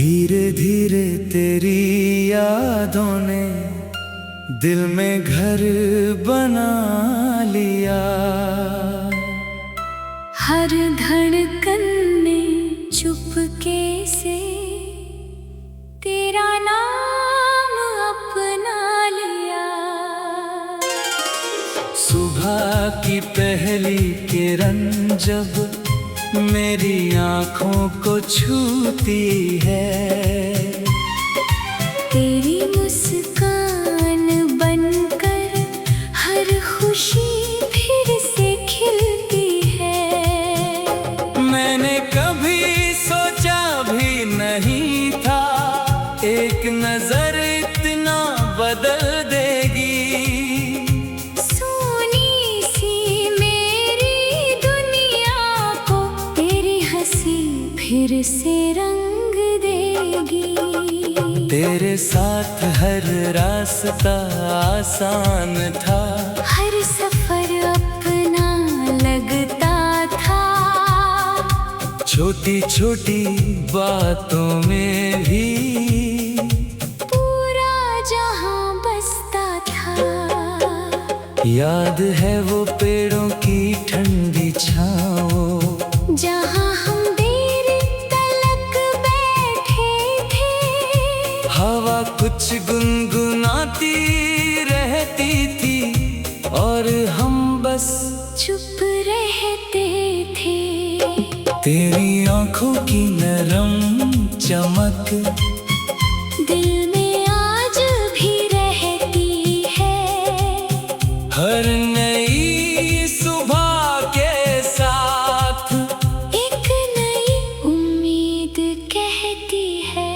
धीरे धीरे तेरी यादों ने दिल में घर बना लिया। हर धड़कन ने चुपके से तेरा नाम अपना लिया। सुबह की पहली किरण जब मेरी आँखों को छूती है, तेरी मुस्कान बनकर हर खुशी फिर से खिलती है। मैंने कभी सोचा भी नहीं था एक नजर इतना बदल देगी। सोनी सी मेरी दुनिया को तेरी हंसी फिर से रंग देगी। तेरे साथ हर रास्ता आसान था, हर सफर अपना लगता था। छोटी छोटी बातों में भी पूरा जहां बसता था। याद है वो पेड़ों की ठंडी छाँव जहां हम देर तलक बैठे थे। हवा कुछ गुनगुनाती रहती थी और हम बस चुप रहते थे। तेरी आँखों की नरम चमक दिल में आज भी रहती है। हर नई सुबह के साथ एक नई उम्मीद कहती है।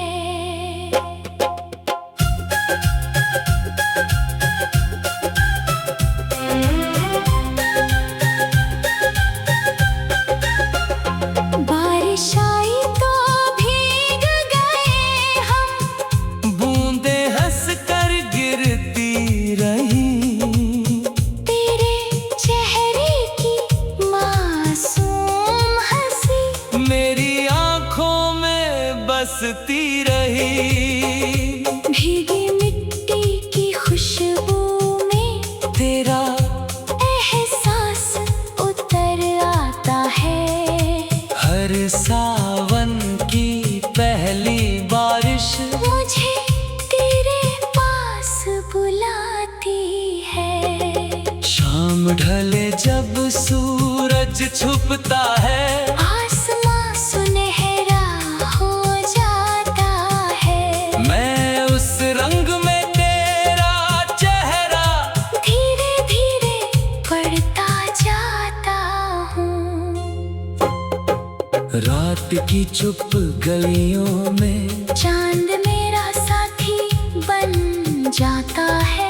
बारिश आई तो भीग गए हम, बूंदे हंस कर गिरती रही। तेरे चेहरे की मासूम हंसी मेरी आँखों में बसती रही। भीगी मिट्टी की खुशबू में तेरा एहसास उतर आता है। हर सावन की पहली बारिश मुझे तेरे पास बुलाती है। शाम ढले जब सूरज छुपता है, आसमां सुनहरा हो जाता है। मैं उस रंग में तेरा चेहरा धीरे धीरे पढ़ता जाता हूँ। रात की चुप गलियों में चांद मेरा साथी बन जाता है।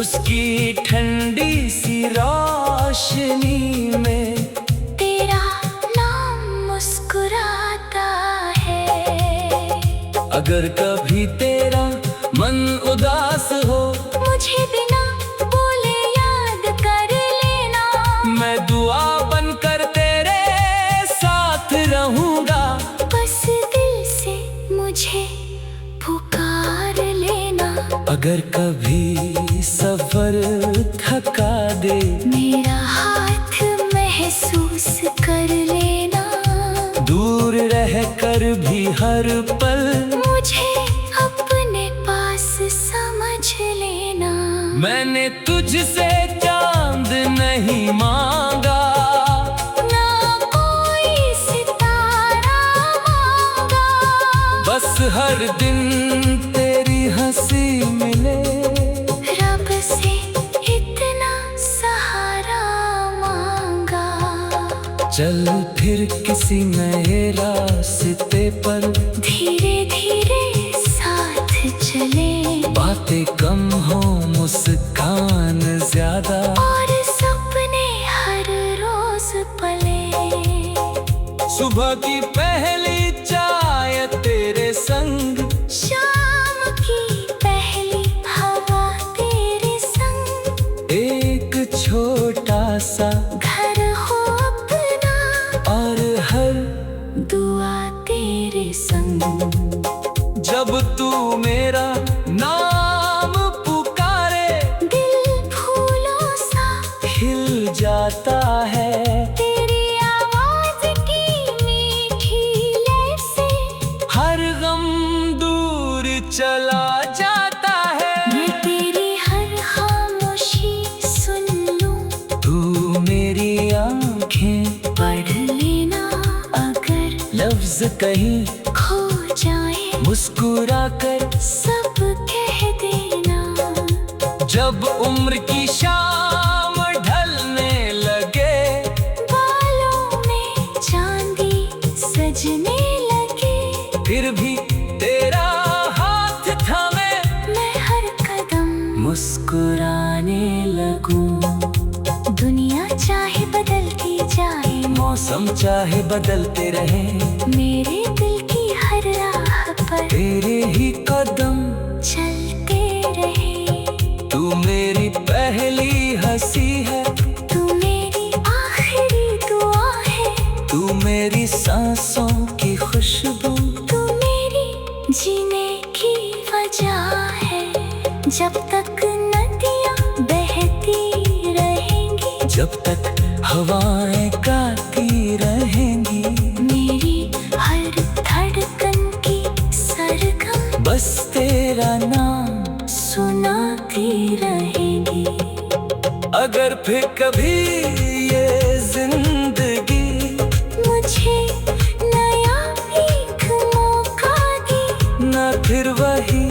उसकी ठंडी सी रोशनी में तेरा नाम मुस्कुराता है। अगर कभी तेरा मन उदास हो, मुझे बिना बोले याद कर लेना। मैं दुआ बनकर तेरे साथ रहूंगा। बस दिल से मुझे पुकार लेना। अगर कभी सफर थका दे, मेरा हाथ महसूस कर लेना। दूर रह कर भी हर पल मुझे अपने पास समझ लेना। मैंने तुझसे चांद नहीं मांगा, ना कोई सितारा मांगा। बस हर दिन तेरी हंसी मिले। रब से इतना सहारा मांगा। चल फिर किसी नए रास्ते पर धीरे धीरे साथ चले। बातें कम हो मुस्कान ज्यादा, और सपने हर रोज पले। सुबह की पहली चाय तेरे संग, शाम की पहली हवा तेरे संग। एक छोटा सा घर हो अपना और हर दुआ तेरे संग। जब तू मेरा नाम पुकारे, दिल फूलों सा खिल जाता है। तेरी आवाज की मीठी लय से हर गम दूर चला जाता है। मैं तेरी हर खामोशी सुन लूं, तू मेरी आंखें पढ़ लेना अगर लफ्ज कहीं खो जाए, मुस्कुरा कर सब कह देना। जब उम्र की शाम ढलने लगे, बालों में चांदी सजने लगे, फिर भी तेरा हाथ थामे मैं हर कदम मुस्कुराने लगूं। दुनिया चाहे बदलती जाए, मौसम चाहे बदलते रहे, मेरे दिल की हर राह पर तेरे ही कदम चलते रहे। तू मेरी पहली हंसी है, तू मेरी आखिरी दुआ है, तू मेरी सांसों की खुशबू, तू मेरी जीने की वजह है। जब तक नदियाँ बहती रहेंगी, जब तक हवाएं गाती रहेंगी, मेरी हर धड़कन की सरगम बस तेरा नाम सुनाती रहेगी। अगर फिर कभी ये जिंदगी मुझे नया एक मौका दी, न फिर वही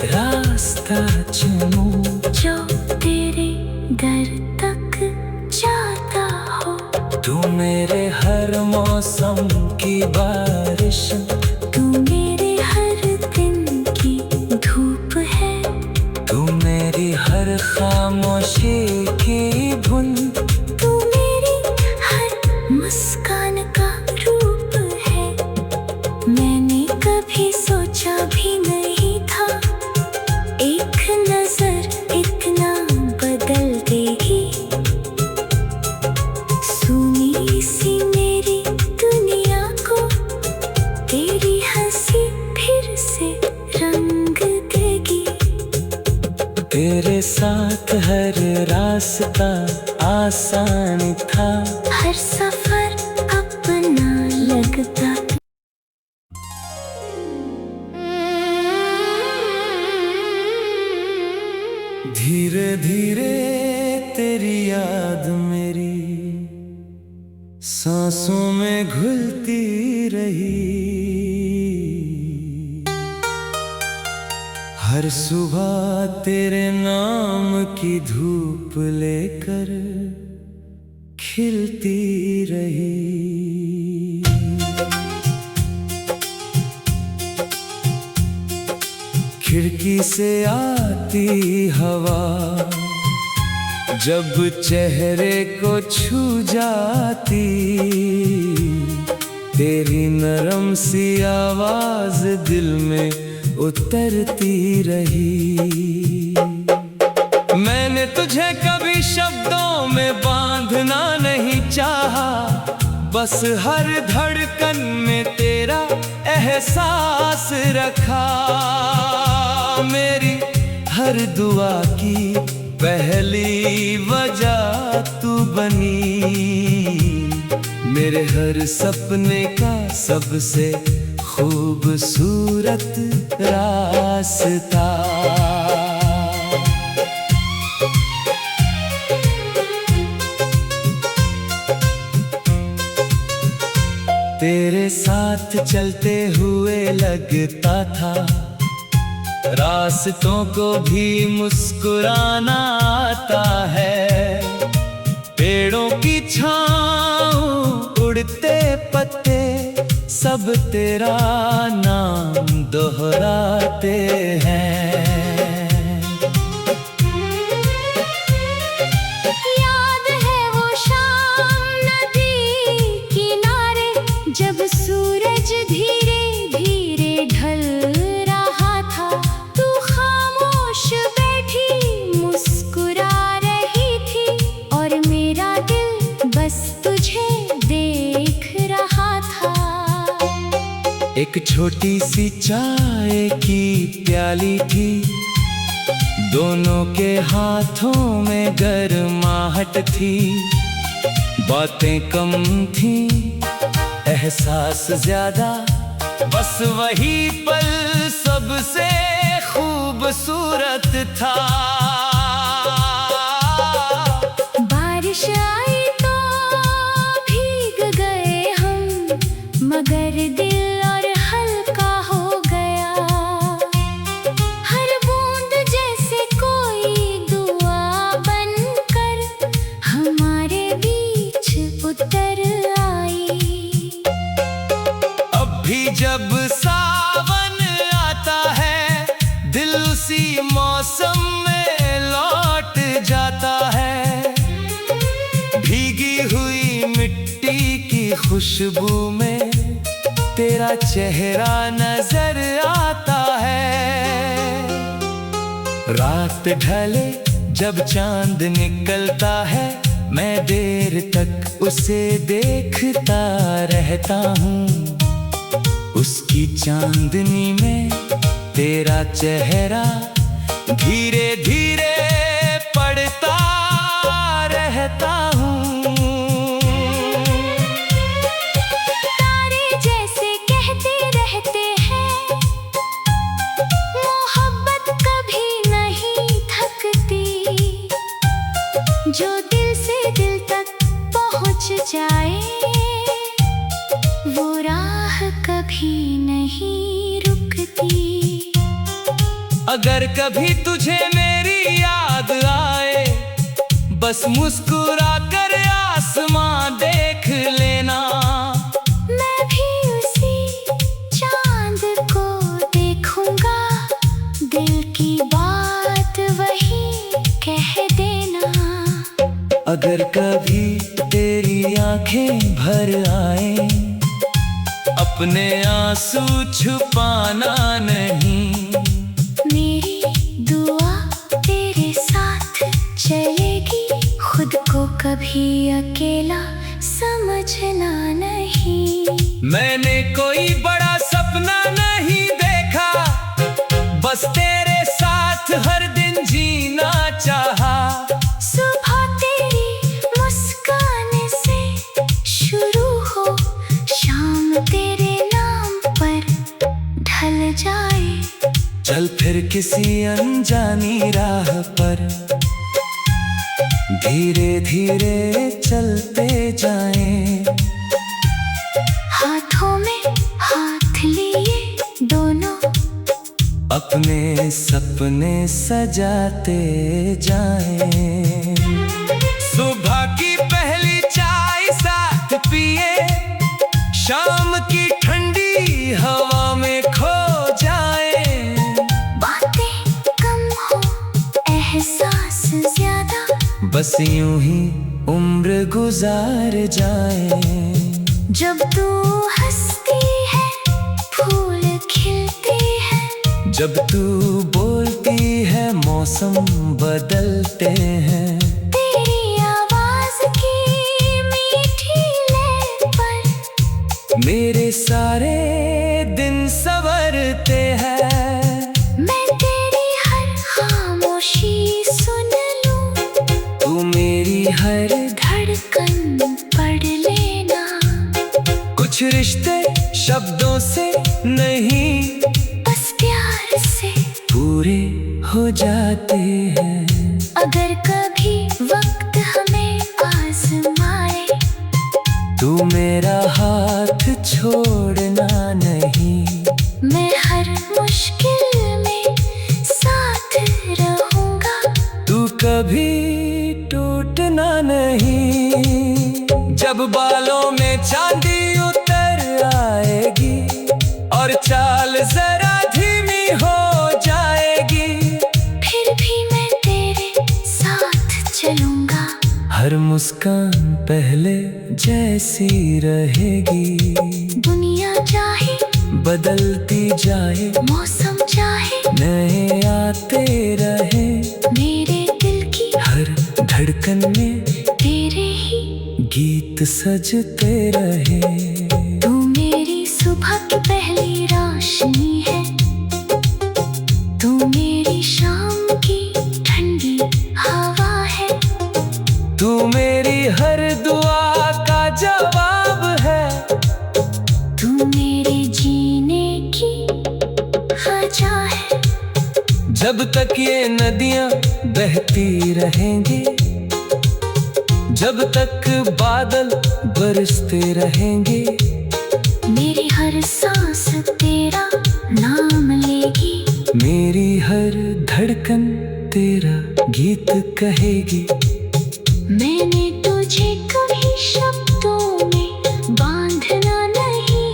रास्ता चुनूं, जो तेरे दर तक जाता हो। तू मेरे हर मौसम की बारिश, तू मेरे हर दिन की धूप है, तू मेरी हर खामोशी की धुन, तू मेरी हर मुस्कान का रूप है। मैंने कभी सोचा भी नहीं था, एक नजर इतना बदल देगी। सुनी सी मेरी दुनिया को तेरी हंसी फिर से रंग देगी। तेरे साथ हर रास्ता आसान था, हर सफर अपना लगता। धीरे धीरे तेरी याद मेरी सांसों में घुलती रही। हर सुबह तेरे नाम की धूप लेकर खिलती रही। खिड़की से आती हवा जब चेहरे को छू जाती, तेरी नरम सी आवाज दिल में उतरती रही। मैंने तुझे कभी शब्दों में बांधना नहीं चाहा, बस हर धड़कन में तेरा एहसास रखा। मेरी हर दुआ की पहली वजह तू बनी, मेरे हर सपने का सबसे खूबसूरत रास्ता। तेरे साथ चलते हुए लगता था रास्तों को भी मुस्कुराना आता है। पेड़ों की छाँव, उड़ते पत्ते, सब तेरा नाम दोहराते हैं। याद है वो शाम नदी किनारे, जब सूरज धीरे धीरे ढल रहा था। तू खामोश बैठी मुस्कुरा रही थी, और मेरा दिल बस तुझे देख रहा था। एक छोटी सी चाय की प्याली थी, दोनों के हाथों में गर्माहट थी। बातें कम थी, एहसास ज्यादा, बस वही पल सबसे खूबसूरत था। बारिश आई तो भीग गए हम, मगर दिल और हल्का हो गया। हर बूंद जैसे कोई दुआ बनकर हमारे बीच उतर आई। अब भी जब सावन आता है, दिल उसी मौसम में लौट जाता है। भीगी हुई मिट्टी की खुशबू में तेरा चेहरा नजर आता है। रात ढले जब चांद निकलता है, मैं देर तक उसे देखता रहता हूँ। उसकी चांदनी में तेरा चेहरा धीरे धीरे पड़ता रहता हूँ। तारे जैसे कहते रहते हैं, मोहब्बत कभी नहीं थकती। जो दिल से दिल तक पहुँच जाए, वो राह कभी नहीं रुकती। अगर कभी तुझे मेरी याद आए, बस मुस्कुरा कर आसमां देख लेना। मैं भी उसी चांद को देखूंगा, दिल की बात वही कह देना। अगर कभी तेरी आंखें भर आए, अपने आंसू छुपाना नहीं। मेरी दुआ तेरे साथ चलेगी, खुद को कभी अकेला समझना नहीं। मैंने कोई बड़ा सपना नहीं देखा, बस तेरे साथ हर दिन जीना चाहा। सुबह तेरी मुस्कान से शुरू हो, शाम तेरे नाम पर ढल जाए। चल फिर किसी अनजानी राह पर धीरे धीरे चलते जाएं। हाथों में हाथ लिए दोनों अपने सपने सजाते जाएं। सुबह की पहली चाय साथ पिए, शाम की ठंडी हवा में खो जाए। बातें कम हो, एहसास ज्यादा, बस यूं ही उम्र गुजार जाए। जब तू हंसती है फूल खिलते हैं, जब तू बोलती है मौसम बदलते हैं। तेरी आवाज की मीठी लय पर मेरे सारे दिन संवरते हैं। मैं तेरी हर खामोशी सुन लूं, तू मेरी हर धड़कन पढ़ लेना। कुछ रिश्ते शब्दों से नहीं, बस प्यार से पूरे हो जाते हैं। अगर कभी वक्त हमें आजमाए, तू मेरा हाथ छोड़ना नहीं। मैं हर मुश्किल में साथ रहूंगा। तू कभी टूटना नहीं। जब बालों में चांदी उतर आएगी और चाल जरा धीमी हो जाएगी, फिर भी मैं तेरे साथ चलूंगा। हर मुस्कान पहले जैसी रहेगी। दुनिया चाहे बदलती जाए, मौसम चाहे नए आते रहे। मेरे दिल की हर धड़कन में तेरे ही गीत सजते रहे। तू मेरी सुबह सुबह की पहली रोशनी है, तू मेरी शाम की ठंडी हवा है। तू मेरी हर दुआ का जवाब है। तू मेरे जीने की वजह है। जब तक ये नदियां बहती रहेंगी, जब तक बादल बरसते रहेंगे, मेरी हर सांस तेरा नाम लेगी। मेरी हर धड़कन तेरा गीत कहेगी। मैंने तुझे कभी शब्दों में बांधना नहीं।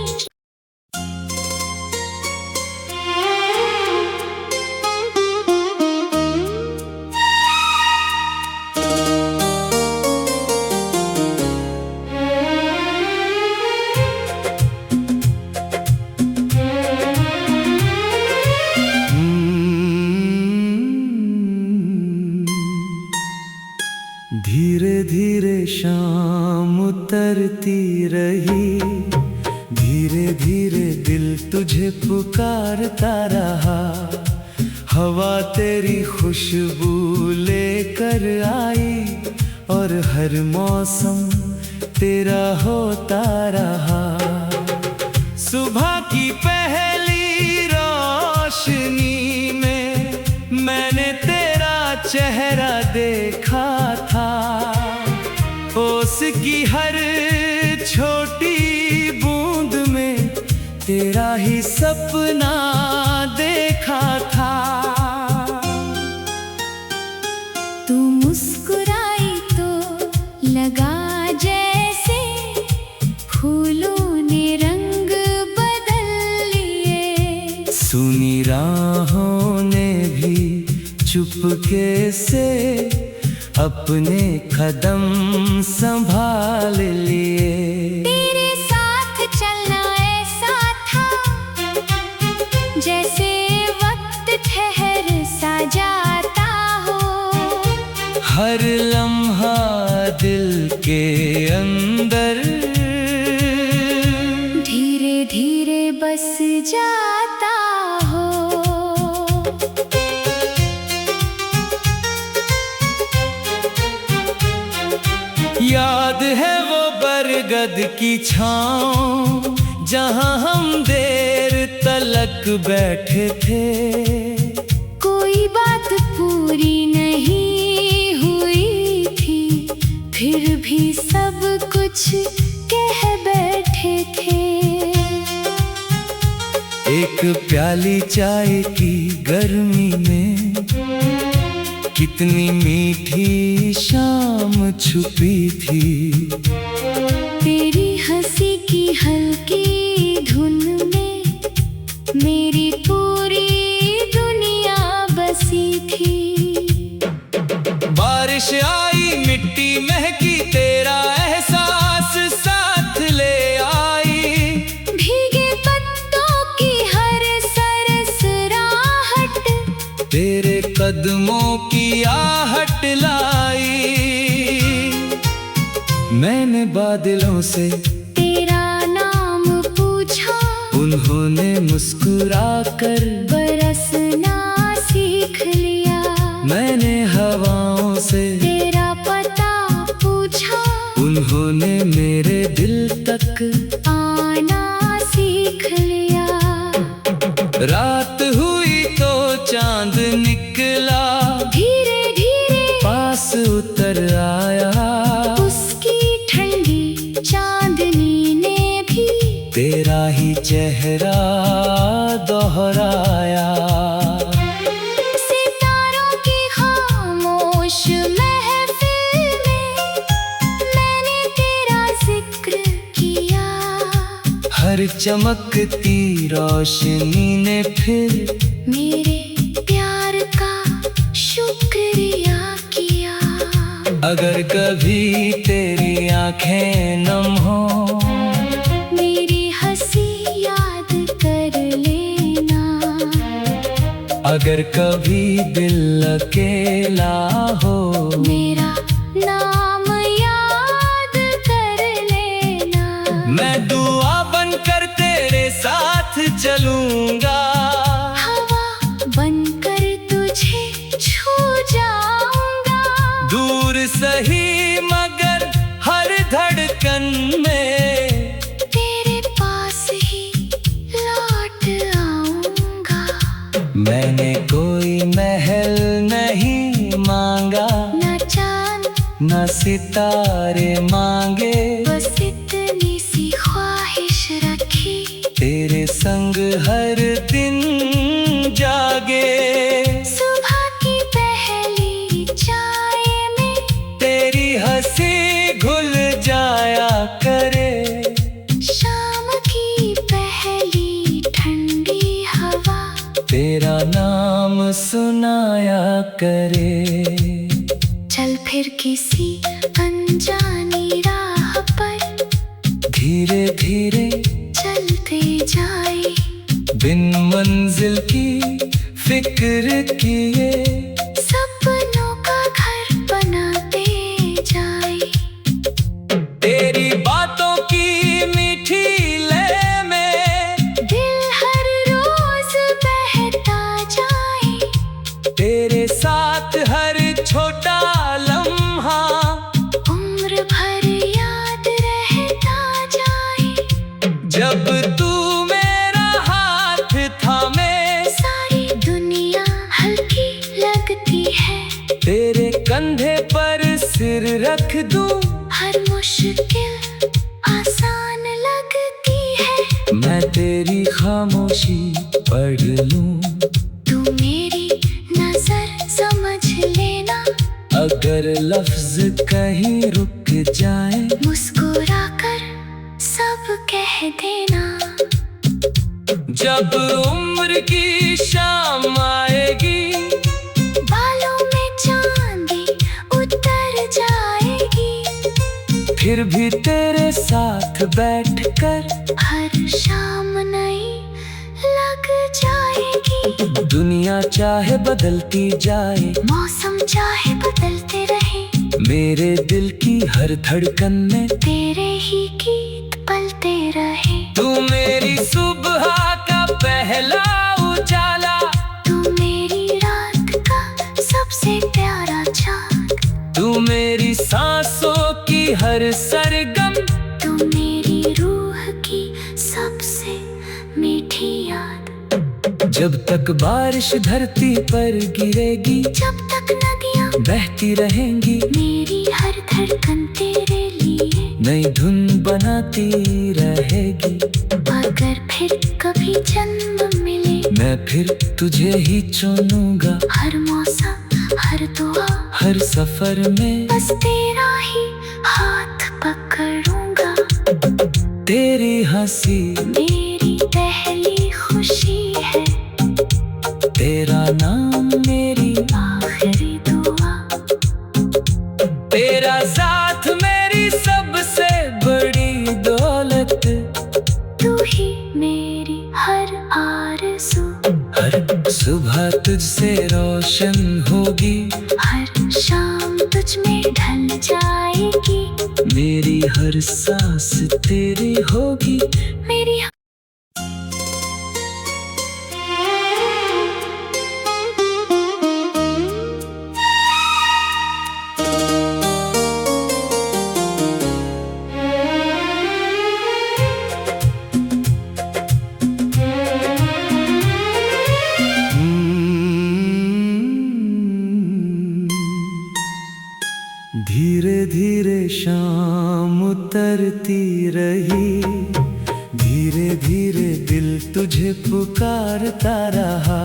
धीरे धीरे शाम उतरती रही, धीरे धीरे दिल तुझे पुकारता रहा। हवा तेरी खुशबू लेकर आई और हर मौसम तेरा होता रहा। सुबह की पहली रोशनी में मैंने तेरा चेहरा देखा था। ओस की हर छोटी बूंद में तेरा ही सपना देखा था। तू मुस्कुराई तो लगा जैसे फूलों ने रंग बदल लिए। सुनी राहों ने भी चुपके से अपने कदम संभाल लिए। तेरे साथ चलना ऐसा था जैसे वक्त ठहर सा जाता हो। हर लम्हा दिल के अंदर धीरे धीरे बस जाता हो। याद है वो बरगद की छाँव जहाँ हम देर तलक बैठे थे। कोई बात पूरी नहीं हुई थी, फिर भी सब कुछ कह बैठे थे। एक प्याली चाय की गर्मी में कितनी मीठी शाम छुपी थी। तेरी हंसी की हल्की धुन में मेरी पूरी दुनिया बसी थी। बारिश आई मिट्टी महकी तेरा एहसास साथ ले आई। भीगे पत्तों की हर सरसराहट तेरे कदमों की आहट लाई। मैंने बादलों से तेरा नाम पूछा, उन्होंने मुस्कुरा कर बरसना सीख लिया। मैंने हवाओं से तेरा पता पूछा, उन्होंने मेरे दिल तक आना सीख लिया। रात हुई तो चांद निकला, धीरे धीरे पास उतर आया। उसकी ठंडी चांदनी ने भी तेरा ही चेहरा दोहराया। सितारों की खामोश महफिल में मैंने तेरा जिक्र किया। हर चमकती रोशनी ने फिर मेरे प्यार का शुक्रिया किया। अगर कभी तेरी आंखें नम हो, मेरी हंसी याद कर लेना। अगर कभी दिल अकेला हो, मेरा नाम याद कर लेना। मैं दुआ बनकर तेरे साथ मैंने कोई महल नहीं मांगा, न चांद न सितारे मांगे, बस इतनी सी ख्वाहिश रखी, तेरे संग हर दिन जागे। सुबह की पहली चाय में तेरी हंसी घुल जाया करे, शाम की पहली ठंडी हवा तेरा नाम सुनाया करे। चल फिर किसी अनजानी राह पर धीरे धीरे चलते जाए, बिन मंजिल की फिक्र किए, सपनों का घर बनाते जाए। तेरी बातों की मीठी लय में दिल हर रोज बहता जाए, तेरे साथ हर छोटा लम्हा उम्र भर याद रहता जाए। जब तू मेरा हाथ थामे, सारी दुनिया हल्की लगती है, तेरे कंधे पर सिर रख दूं, हर मुश्किल आसान लगती है। मैं तेरी खामोशी पढ़ लूं, तू मेरी नजर समझ लेना, अगर लफ्ज कहीं रुक जाए, मुस्कुरा कर सब कह देना। जब उम्र की शाम आएगी, बालों में चांदी उतर जाएगी, फिर भी तेरे साथ बैठकर हर शाम नई लग जाएगी। दुनिया चाहे बदलती जाए, मौसम चाहे बदलते रहे, मेरे दिल की हर धड़कन में तेरे ही गीत पलते रहे। तू मेरी सुबह का पहला उजाला, तू मेरी रात का सबसे प्यारा चाँद, तू मेरी सांसों की हर सरगम, तू मेरी रूह की सबसे मीठी याद। जब तक बारिश धरती पर गिरेगी, जब तक नदियाँ बहती रहेंगी, मेरी हर धड़कन तेरे लिए नई धुन बनाती रहेगी। अगर फिर कभी जन्म मिले, मैं फिर तुझे ही चुनूंगा, हर मौसम हर दुआ हर सफर में बस तेरा ही हाथ पकड़ूंगा। तेरी हंसी मेरी पहली खुशी है, तेरा नाम मेरी आखिरी दुआ, तेरा साथ मेरी सबसे बड़ी दौलत। तू ही मेरी हर आरज़ू, हर सुबह तुझसे रोशन होगी, हर शाम तुझ में ढल जाएगी, मेरी हर सांस तेरी होगी। मेरी धीरे धीरे शाम उतरती रही, धीरे धीरे दिल तुझे पुकारता रहा,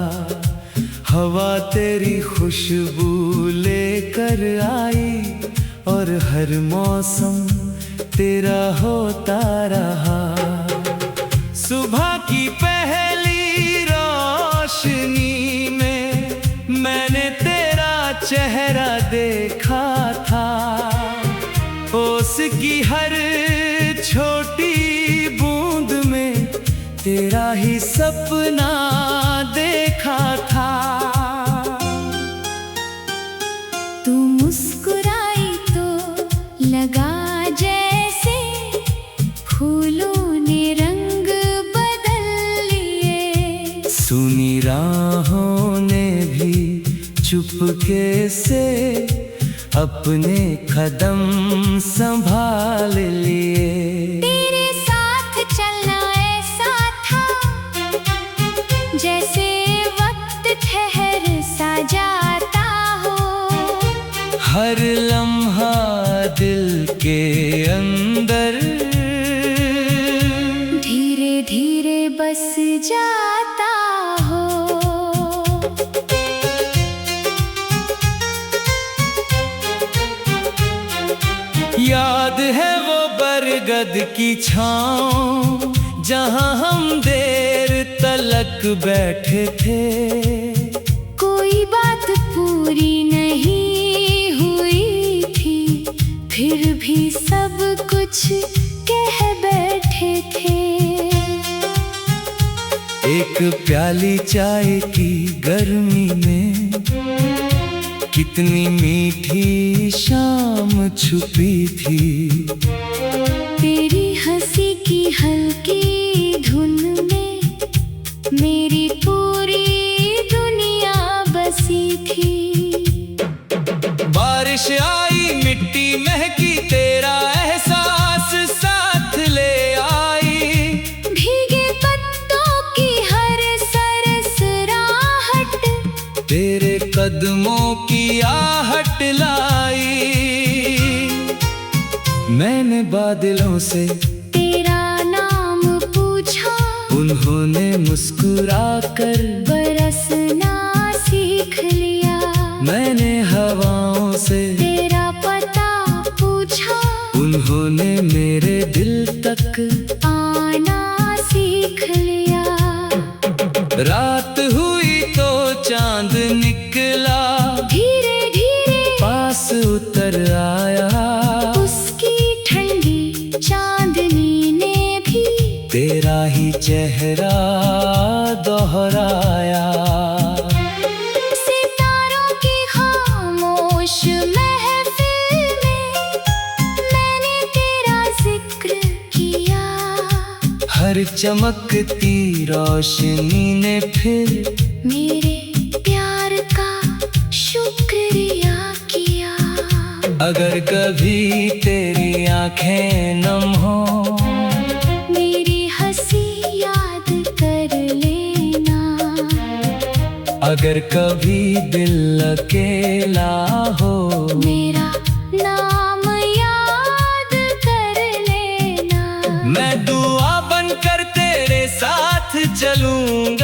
हवा तेरी खुशबू लेकर आई, और हर मौसम तेरा होता रहा। सुबह की पहली रोशनी में मैंने तेरा चेहरा देखा था, ओस की हर छोटी बूंद में तेरा ही सपना देखा था। तू मुस्कुराई तो लगा जैसे फूलों ने रंग बदल लिए, सुनी राहों ने भी चुपके से अपने कदम संभाल लिए। तेरे साथ चलना ऐसा था जैसे वक्त हर लम्हा दिल के अंदर धीरे धीरे बस जाता हो। याद है वो बरगद की छाँव जहाँ हम देर तलक बैठे थे। कोई बात पूरी नहीं हुई थी, फिर भी सब कुछ कह बैठे थे। एक प्याली चाय की गर्मी में कितनी मीठी शाम छुपी थी। तेरी हंसी की हल्की धुन में मेरी पूरी दुनिया बसी थी। बारिश आई मिट्टी महकी, तेरा एहसास साथ ले आई। भीगे पत्तों की हर सरसराहट तेरे कदमों की आहट लाई। मैंने बादलों से तेरा नाम पूछा, उन्होंने मुस्कुरा कर बरसना सीख लिया। मैंने हवाओं से तेरा पता पूछा, उन्होंने मेरे दिल तक आना सीख लिया। रात हुई तो चांद निकला, धीरे धीरे पास उतर आया। उसकी ठंडी चांदनी ने भी तेरा ही चेहरा दोहराया। सितारों की खामोश महफिल में मैंने तेरा जिक्र किया। हर चमकती रोशनी ने फिर मेरे प्यार का शुक्रिया किया। अगर कभी तेरी आंखें नम हो, मेरी हंसी याद कर लेना। अगर कभी दिल अकेला हो, मेरा नाम याद कर लेना। मैं दुआ बनकर तेरे साथ चलूं।